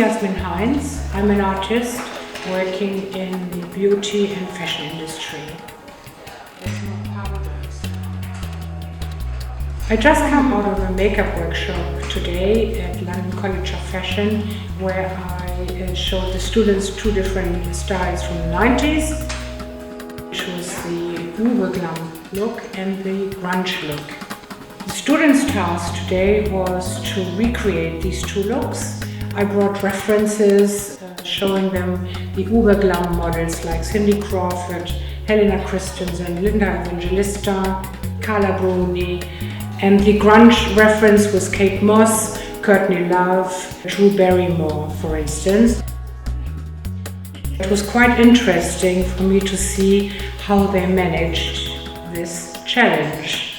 Yasmin Heinz. I'm an artist working in the beauty and fashion industry. I just come out of a makeup workshop today at London College of Fashion, where I showed the students two different styles from the 90s, which was the Insta Glam look and the grunge look. The students' task today was to recreate these two looks. I brought references showing them the Uber Glam models like Cindy Crawford, Helena Christensen, Linda Evangelista, Carla Bruni, and the grunge reference was Kate Moss, Courtney Love, Drew Barrymore, for instance. It was quite interesting for me to see how they managed this challenge.